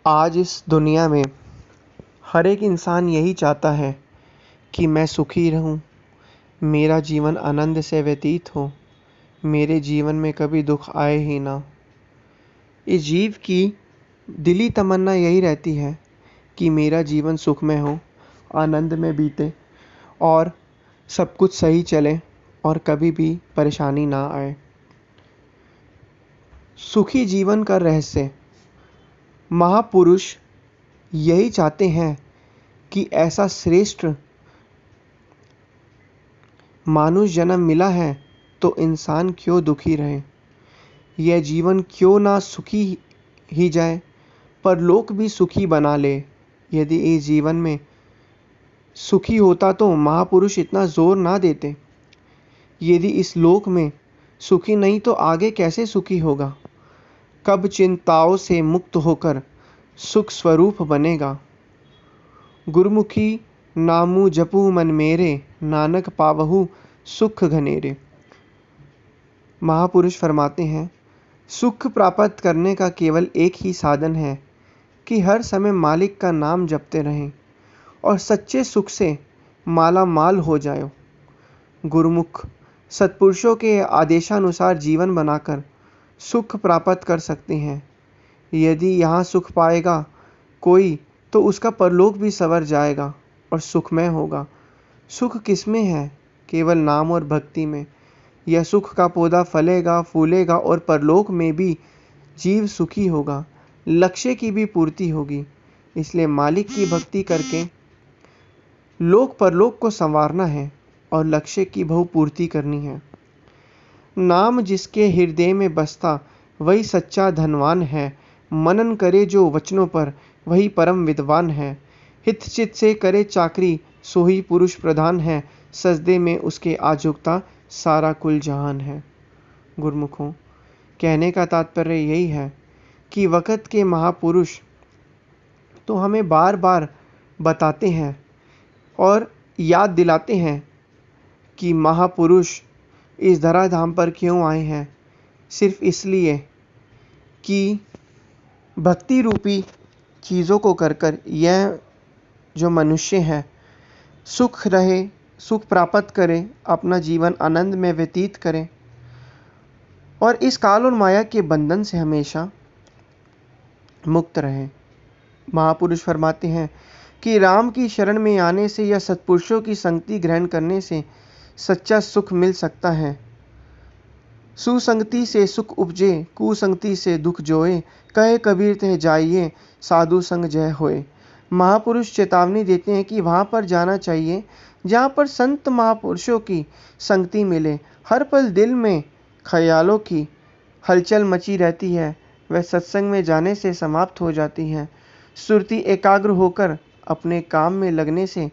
आज इस दुनिया में हर एक इंसान यही चाहता है कि मैं सुखी रहूं, मेरा जीवन आनंद से व्यतीत हो, मेरे जीवन में कभी दुख आए ही ना। इस जीव की दिली तमन्ना यही रहती है कि मेरा जीवन सुखमय हो, आनंद में बीते और सब कुछ सही चले और कभी भी परेशानी ना आए। सुखी जीवन का रहस्य महापुरुष यही चाहते हैं कि ऐसा श्रेष्ठ मानुष जन्म मिला है तो इंसान क्यों दुखी रहे, यह जीवन क्यों ना सुखी ही जाए, पर लोक भी सुखी बना ले। यदि इस जीवन में सुखी होता तो महापुरुष इतना जोर ना देते। यदि इस लोक में सुखी नहीं तो आगे कैसे सुखी होगा, कब चिंताओं से मुक्त होकर सुख स्वरूप बनेगा। गुरमुखी नामु जपू मन मेरे, नानक पावहु सुख घनेरे। महापुरुष फरमाते हैं, सुख प्राप्त करने का केवल एक ही साधन है कि हर समय मालिक का नाम जपते रहें और सच्चे सुख से माला माल हो जाओ। गुरुमुख सत्पुरुषों के आदेशानुसार जीवन बनाकर सुख प्राप्त कर सकते हैं। यदि यहाँ सुख पाएगा कोई तो उसका परलोक भी संवर जाएगा और सुखमय होगा। सुख किसमें है? केवल नाम और भक्ति में। यह सुख का पौधा फलेगा, फूलेगा और परलोक में भी जीव सुखी होगा, लक्ष्य की भी पूर्ति होगी। इसलिए मालिक की भक्ति करके लोक परलोक को संवारना है और लक्ष्य की बहुपूर्ति करनी है। नाम जिसके हृदय में बसता वही सच्चा धनवान है। मनन करे जो वचनों पर वही परम विद्वान है। हितचित से करे चाकरी सो ही पुरुष प्रधान है। सजदे में उसके आजुकता सारा कुल जहान है। गुरुमुखों, कहने का तात्पर्य यही है कि वक़्त के महापुरुष तो हमें बार बार बताते हैं और याद दिलाते हैं कि महापुरुष इस धराधाम पर क्यों आए हैं। सिर्फ इसलिए कि भक्ति रूपी चीज़ों को कर यह जो मनुष्य है सुख रहे, सुख प्राप्त करें, अपना जीवन आनंद में व्यतीत करें और इस काल और माया के बंधन से हमेशा मुक्त रहें। महापुरुष फरमाते हैं कि राम की शरण में आने से या सत्पुरुषों की संगति ग्रहण करने से सच्चा सुख मिल सकता है। सुसंगति से सुख उपजे, कुसंगति से दुख जोए। कहे कबीर तह जाइए, साधु संग जय होए। महापुरुष चेतावनी देते हैं कि वहाँ पर जाना चाहिए जहाँ पर संत महापुरुषों की संगति मिले। हर पल दिल में ख्यालों की हलचल मची रहती है, वह सत्संग में जाने से समाप्त हो जाती है। सुरती एकाग्र होकर अपने काम में लगने से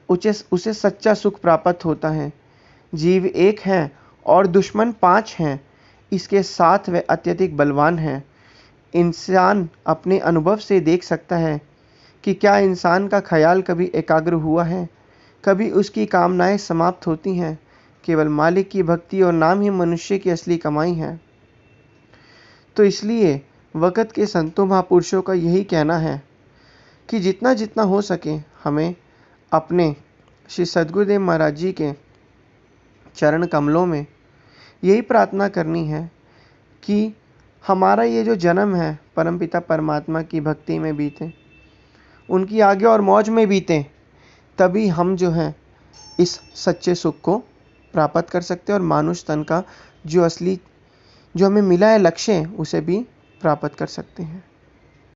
उसे सच्चा सुख प्राप्त होता है। जीव एक है और दुश्मन 5 हैं, इसके साथ वह अत्यधिक बलवान है। इंसान अपने अनुभव से देख सकता है कि क्या इंसान का ख्याल कभी एकाग्र हुआ है, कभी उसकी कामनाएं समाप्त होती हैं। केवल मालिक की भक्ति और नाम ही मनुष्य की असली कमाई है। तो इसलिए वक़्त के संतों महापुरुषों का यही कहना है कि जितना जितना हो सके हमें अपने श्री सद्गुरुदेव महाराज जी के चरण कमलों में यही प्रार्थना करनी है कि हमारा ये जो जन्म है परमपिता परमात्मा की भक्ति में बीते, उनकी आगे और मौज में बीते, तभी हम जो है इस सच्चे सुख को प्राप्त कर सकते हैं और मानुष तन का जो असली जो हमें मिला है लक्ष्य उसे भी प्राप्त कर सकते हैं।